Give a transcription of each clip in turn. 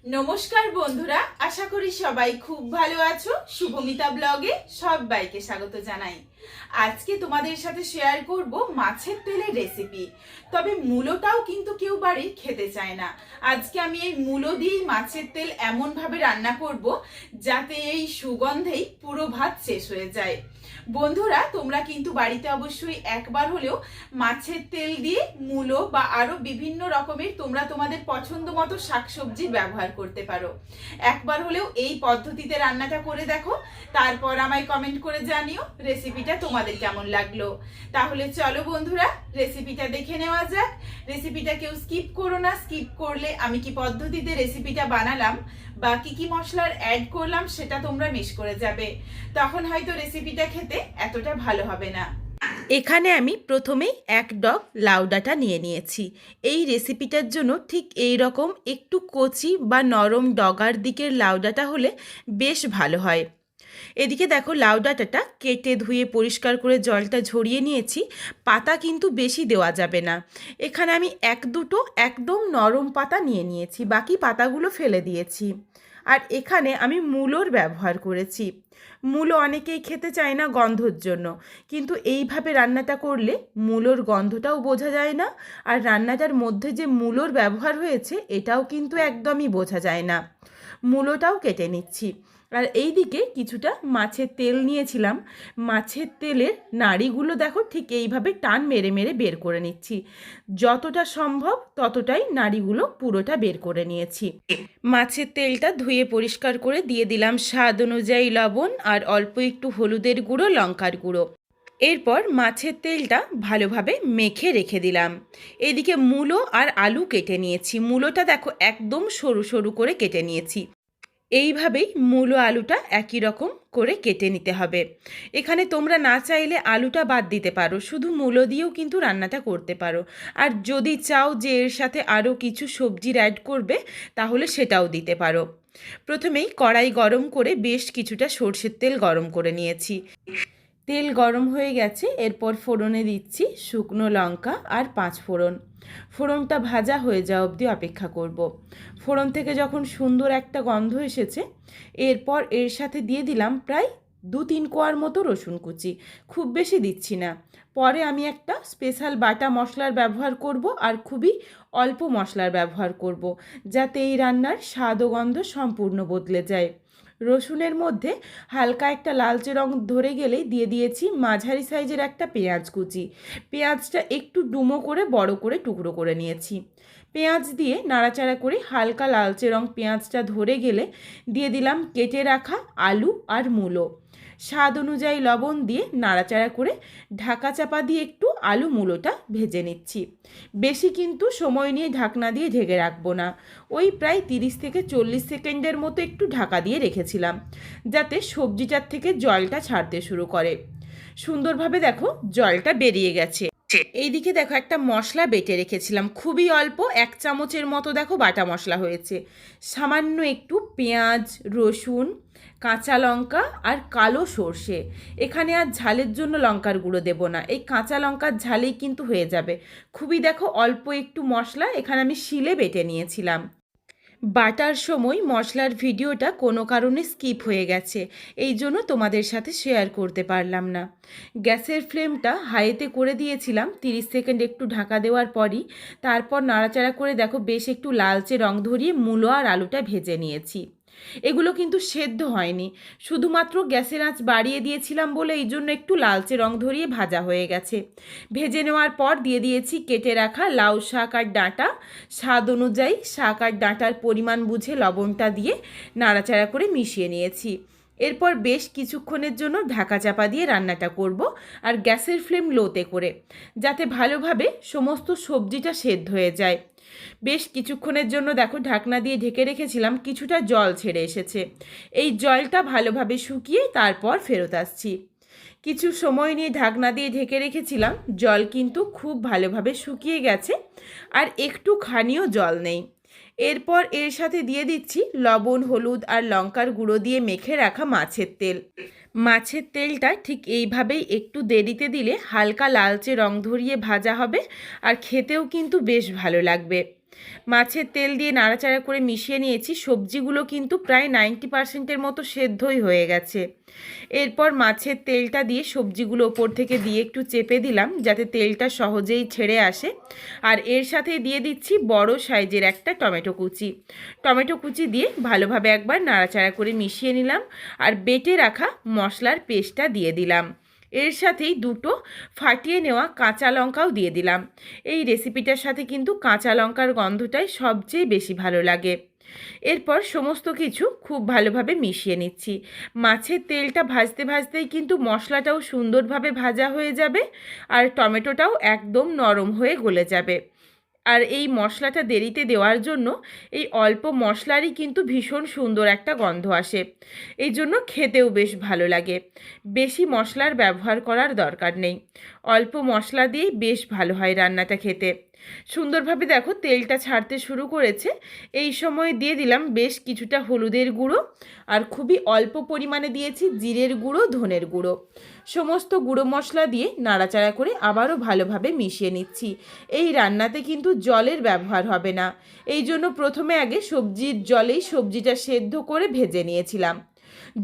নমস্কার বন্ধুরা, আশা করি সবাই খুব ভালো আছো। শুভমিতা ব্লগে সবাইকে স্বাগত জানাই। আজকে তোমাদের সাথে শেয়ার করব মাছের তেলের রেসিপি। তবে মূলোটাও কিন্তু কেউ বাড়ি খেতে চায় না। আজকে আমি এই মূলো দিয়েই মাছের তেল এমনভাবে রান্না করব যাতে এই সুগন্ধেই পুরো ভাত শেষ হয়ে যায়। বন্ধুরা, তোমরা কিন্তু বাড়িতে অবশ্যই একবার হলেও মাছের তেল দিয়ে মূলো বা আরো বিভিন্ন রকমের তোমরা তোমাদের পছন্দ মতো শাকসবজি ব্যবহার করতে পারো। একবার হলেও এই পদ্ধতিতে রান্নাটা করে দেখো, তারপর আমায় কমেন্ট করে জানিও রেসিপিটা তোমাদের কেমন লাগলো। তাহলে চলো বন্ধুরা, রেসিপিটা দেখে নেওয়া যাক। রেসিপিটা কেউ স্কিপ করো না। স্কিপ করলে আমি কি পদ্ধতিতে রেসিপিটা বানালাম বা কি কি মশলার অ্যাড করলাম সেটা তোমরা মিস করে যাবে। তখন হয়তো রেসিপিটা খেতে এতটা ভালো হবে না। এখানে আমি প্রথমেই 1 ডগ লাউ ডাঁটা নিয়ে নিয়েছি। এই রেসিপিটার জন্য ঠিক এই রকম একটু কচি বা নরম ডগার দিকের লাউ ডাঁটা হলে বেশ ভালো হয়। এদিকে দেখো, লাউ ডাঁটাটা কেটে ধুয়ে পরিষ্কার করে জলটা ঝরিয়ে নিয়েছি। পাতা কিন্তু বেশি দেওয়া যাবে না। এখানে আমি 1-2টো একদম নরম পাতা নিয়ে নিয়েছি, বাকি পাতাগুলো ফেলে দিয়েছি। আর এখানে আমি মূলোর ব্যবহার করেছি। মূলো অনেকেই খেতে চায় না গন্ধর জন্য, কিন্তু এইভাবে রান্নাটা করলে মূলোর গন্ধটাও বোঝা যায় না, আর রান্নাটার মধ্যে যে মূলোর ব্যবহার হয়েছে এটাও কিন্তু একদমই বোঝা যায় না। মূলোটাও কেটে নিচ্ছি। আর এই দিকে কিছুটা মাছের তেল নিয়েছিলাম। মাছের তেলের নাড়িগুলো দেখো ঠিক এইভাবে টান মেরে মেরে বের করে নিচ্ছি। যতটা সম্ভব ততটাই নাড়িগুলো পুরোটা বের করে নিয়েছি। মাছের তেলটা ধুয়ে পরিষ্কার করে দিয়ে দিলাম স্বাদ অনুযায়ী লবণ আর অল্প একটু হলুদের গুঁড়ো, লঙ্কার গুঁড়ো। এরপর মাছের তেলটা ভালোভাবে মেখে রেখে দিলাম। এদিকে মূলো আর আলু কেটে নিয়েছি। মূলোটা দেখো একদম সরু সরু করে কেটে নিয়েছি। এইভাবেই মূলো আলুটা একই রকম করে কেটে নিতে হবে। এখানে তোমরা না চাইলে আলুটা বাদ দিতে পারো, শুধু মূলো দিয়েও কিন্তু রান্নাটা করতে পারো। আর যদি চাও যে এর সাথে আরও কিছু সবজির অ্যাড করবে, তাহলে সেটাও দিতে পারো। প্রথমেই কড়াই গরম করে বেশ কিছুটা সর্ষের তেল গরম করে নিয়েছি। তেল গরম হয়ে গেছে, এরপর ফোড়নে দিচ্ছি শুকনো লঙ্কা আর 5 ফোড়ন। ফোড়নটা ভাজা হয়ে যাওয়া অবধি অপেক্ষা করব। ফোড়ন থেকে যখন সুন্দর একটা গন্ধ এসেছে, এরপর এর সাথে দিয়ে দিলাম প্রায় 2-3 কোয়ার মতো রসুন কুচি। খুব বেশি দিচ্ছি না। পরে আমি একটা স্পেশাল বাটা মশলার ব্যবহার করব, আর খুবই অল্প মশলার ব্যবহার করব, যাতে এই রান্নার স্বাদ ও গন্ধ সম্পূর্ণ বদলে যায়। রসুনের মধ্যে হালকা একটা লালচে রং ধরে গেলেই দিয়ে দিয়েছি মাঝারি সাইজের একটা পেঁয়াজ কুচি। পেঁয়াজটা একটু ডুমো করে বড় করে টুকরো করে নিয়েছি। পেঁয়াজ দিয়ে নাড়াচাড়া করে হালকা লালচে রং পেঁয়াজটা ধরে গেলে দিয়ে দিলাম কেটে রাখা আলু আর মূলো। স্বাদ অনুযায়ী লবণ দিয়ে নাড়াচাড়া করে ঢাকা চাপা দিয়ে একটু আলু মূলোটা ভেজে নিচ্ছি। বেশি কিন্তু সময় নিয়ে ঢাকনা দিয়ে ঢেকে রাখবো না। ওই প্রায় 30 থেকে 40 সেকেন্ডের মতো একটু ঢাকা দিয়ে রেখেছিলাম, যাতে সবজিটার থেকে জলটা ছাড়তে শুরু করে। সুন্দরভাবে দেখো জলটা বেরিয়ে গেছে। এইদিকে দেখো একটা মশলা বেটে রেখেছিলাম, খুবই অল্প 1 চামচের মতো দেখো বাটা মশলা হয়েছে। সামান্য একটু পেঁয়াজ, রসুন, কাঁচা লঙ্কা আর কালো সর্ষে। এখানে আর ঝালের জন্য লঙ্কার গুঁড়ো দেব না, এই কাঁচা লঙ্কার ঝালেই কিন্তু হয়ে যাবে। খুবই দেখো অল্প একটু মশলা এখানে আমি শিলে বেটে নিয়েছিলাম। বাটার সময় মশলার ভিডিওটা কোনো কারণে স্কিপ হয়ে গেছে, এই জন্য তোমাদের সাথে শেয়ার করতে পারলাম না। গ্যাসের ফ্লেমটা হাইতে করে দিয়েছিলাম 30 সেকেন্ড একটু ঢাকা দেওয়ার পরই। তারপর নাড়াচাড়া করে দেখো বেশ একটু লালচে রং ধরিয়ে মূলো আর আলুটা ভেজে নিয়েছি। এগুলো কিন্তু সেদ্ধ হয়নি, শুধুমাত্র গ্যাসের আঁচ বাড়িয়ে দিয়েছিলাম বলে এই জন্য একটু লালচে রং ধরিয়ে ভাজা হয়ে গেছে। ভেজে নেওয়ার পর দিয়ে দিয়েছি কেটে রাখা লাউ শাক আর ডাঁটা। স্বাদ অনুযায়ী শাক আর ডাঁটার পরিমাণ বুঝে লবণটা দিয়ে নাড়াচাড়া করে মিশিয়ে নিয়েছি। এরপর বেশ কিছুক্ষণের জন্য ঢাকা চাপা দিয়ে রান্নাটা করব, আর গ্যাসের ফ্লেম লোতে করে, যাতে ভালোভাবে সমস্ত সবজিটা সেদ্ধ হয়ে যায়। বেশ কিছুক্ষণের জন্য দেখো ঢাকনা দিয়ে ঢেকে রেখেছিলাম, কিছুটা জল ছেড়ে এসেছে। এই জলটা ভালোভাবে শুকিয়ে তারপর ফেরত আসছি। কিছু সময় নিয়ে ঢাকনা দিয়ে ঢেকে রেখেছিলাম, জল কিন্তু খুব ভালোভাবে শুকিয়ে গেছে, আর একটুখানিও জল নেই। এরপর এর সাথে দিয়ে দিচ্ছি লবণ, হলুদ আর লঙ্কার গুঁড়ো দিয়ে মেখে রাখা মাছের তেল। মাছের তেলটা ঠিক এইভাবেই একটু দেরিতে দিলে হালকা লালচে রং ধরিয়ে ভাজা হবে, আর খেতেও কিন্তু বেশ ভালো লাগবে। মাছের তেল দিয়ে নাড়াচাড়া করে মিশিয়ে নিয়েছি। সবজিগুলো কিন্তু প্রায় 90% মতো সেদ্ধই হয়ে গেছে। এরপর মাছের তেলটা দিয়ে সবজিগুলো ওপর থেকে দিয়ে একটু চেপে দিলাম যাতে তেলটা সহজেই ছেড়ে আসে। আর এর সাথে দিয়ে দিচ্ছি বড় সাইজের একটা টমেটো কুচি। টমেটো কুচি দিয়ে ভালোভাবে একবার নাড়াচাড়া করে মিশিয়ে নিলাম আর বেটে রাখা মশলার পেস্টটা দিয়ে দিলাম। এর সাথেই দুটো ফাটিয়ে নেওয়া কাঁচা লঙ্কাও দিয়ে দিলাম। এই রেসিপিটার সাথে কিন্তু কাঁচা লঙ্কার গন্ধটাই সবচেয়ে বেশি ভালো লাগে। এরপর সমস্ত কিছু খুব ভালোভাবে মিশিয়ে নিচ্ছি। মাছের তেলটা ভাজতে ভাজতেই কিন্তু মশলাটাও সুন্দরভাবে ভাজা হয়ে যাবে আর টমেটোটাও একদম নরম হয়ে গলে যাবে। আর এই মশলাটা দেরিতে দেওয়ার জন্য এই অল্প মশলারই কিন্তু ভীষণ সুন্দর একটা গন্ধ আসে, এই জন্য খেতেও বেশ ভালো লাগে। বেশি মশলার ব্যবহার করার দরকার নেই, অল্প মশলা দিয়েই বেশ ভালো হয় রান্নাটা খেতে। সুন্দরভাবে দেখো তেলটা ছাড়তে শুরু করেছে। এই সময় দিয়ে দিলাম বেশ কিছুটা হলুদের গুঁড়ো আর খুবই অল্প পরিমাণে দিয়েছি জিরের গুঁড়ো, ধনের গুঁড়ো। সমস্ত গুঁড়ো মশলা দিয়ে নাড়াচাড়া করে আবারও ভালোভাবে মিশিয়ে নিচ্ছি। এই রান্নাতে কিন্তু জলের ব্যবহার হবে না, এই জন্য প্রথমে আগে সবজির জলেই সবজিটা সেদ্ধ করে ভেজে নিয়েছিলাম।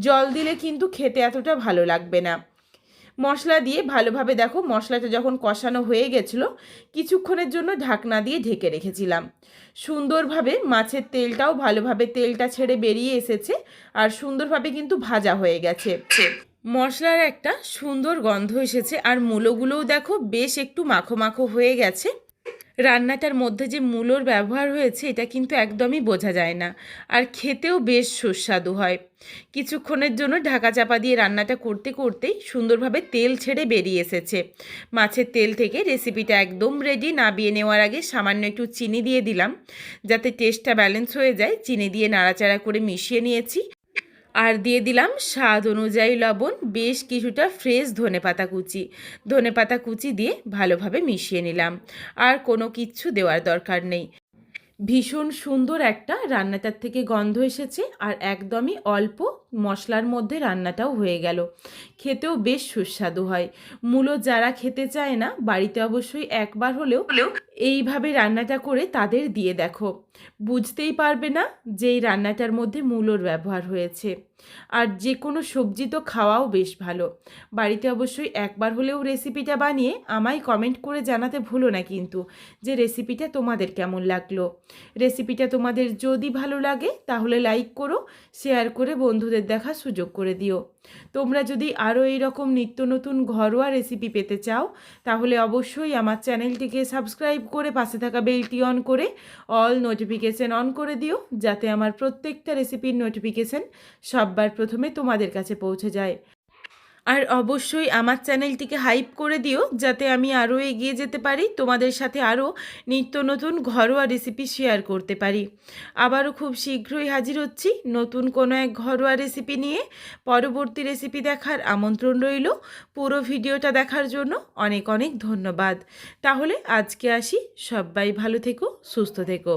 জল দিলে কিন্তু খেতে এতটা ভালো লাগবে না। মশলা দিয়ে ভালোভাবে দেখো মশলাটা যখন কষানো হয়ে গেছিলো কিছুক্ষণের জন্য ঢাকনা দিয়ে ঢেকে রেখেছিলাম। সুন্দরভাবে মাছের তেলটাও ভালোভাবে তেলটা ছেড়ে বেরিয়ে এসেছে আর সুন্দরভাবে কিন্তু ভাজা হয়ে গেছে। মশলার একটা সুন্দর গন্ধ এসেছে আর মূলোগুলোও দেখো বেশ একটু মাখো মাখো হয়ে গেছে। রান্নাটার মধ্যে যে মূলোর ব্যবহার হয়েছে এটা কিন্তু একদমই বোঝা যায় না আর খেতেও বেশ সুস্বাদু হয়। কিছুক্ষণের জন্য ঢাকা চাপা দিয়ে রান্নাটা করতে করতেই সুন্দরভাবে তেল ছেড়ে বেরিয়ে এসেছে মাছের তেল থেকে। রেসিপিটা একদম রেডি। নামিয়ে নেওয়ার আগে সামান্য একটু চিনি দিয়ে দিলাম যাতে টেস্টটা ব্যালেন্স হয়ে যায়। চিনি দিয়ে নাড়াচাড়া করে মিশিয়ে নিয়েছি আর দিয়ে দিলাম স্বাদ অনুযায়ী লবণ, বেশ কিছুটা ফ্রেশ ধনেপাতা কুচি দিয়ে ভালোভাবে মিশিয়ে নিলাম। আর কোনো কিচ্ছু দেওয়ার দরকার নেই। ভীষণ সুন্দর একটা রান্নাটার থেকে গন্ধ এসেছে আর একদমই অল্প মশলার মধ্যে রান্নাটাও হয়ে গেল। খেতেও বেশ সুস্বাদু হয়। মূলো যারা খেতে চায় না বাড়িতে অবশ্যই একবার হলেও এইভাবে রান্নাটা করে তাদের দিয়ে দেখো, বুঝতেই পারবে না যে এই রান্নাটার মধ্যে মূলোর ব্যবহার হয়েছে। আর যে কোনো সবজি তো খাওয়াও বেশ ভালো। বাড়িতে অবশ্যই একবার হলেও রেসিপিটা বানিয়ে আমায় কমেন্ট করে জানাতে ভুলো না কিন্তু যে রেসিপিটা তোমাদের কেমন লাগলো। রেসিপিটা তোমাদের যদি ভালো লাগে তাহলে লাইক করো, শেয়ার করে বন্ধুদের দেখার সুযোগ করে দিও। তোমরা যদি আরও এইরকম নিত্য নতুন ঘরোয়া রেসিপি পেতে চাও তাহলে অবশ্যই আমার চ্যানেলটিকে সাবস্ক্রাইব করে পাশে থাকা বেলটি অন করে অল নোটিফিকেশান অন করে দিও যাতে আমার প্রত্যেকটা রেসিপির নোটিফিকেশান সববার প্রথমে তোমাদের কাছে পৌঁছে যায়। আর অবশ্যই আমার চ্যানেলটিকে হাইপ করে দিও যাতে আমি আরও এগিয়ে যেতে পারি, তোমাদের সাথে আরও নিত্য নতুন ঘরোয়া রেসিপি শেয়ার করতে পারি। আবারও খুব শীঘ্রই হাজির হচ্ছি নতুন কোনো এক ঘরোয়া রেসিপি নিয়ে। পরবর্তী রেসিপি দেখার আমন্ত্রণ রইল। পুরো ভিডিওটা দেখার জন্য অনেক অনেক ধন্যবাদ। তাহলে আজকে আসি, সবাই ভালো থেকো, সুস্থ থেকো।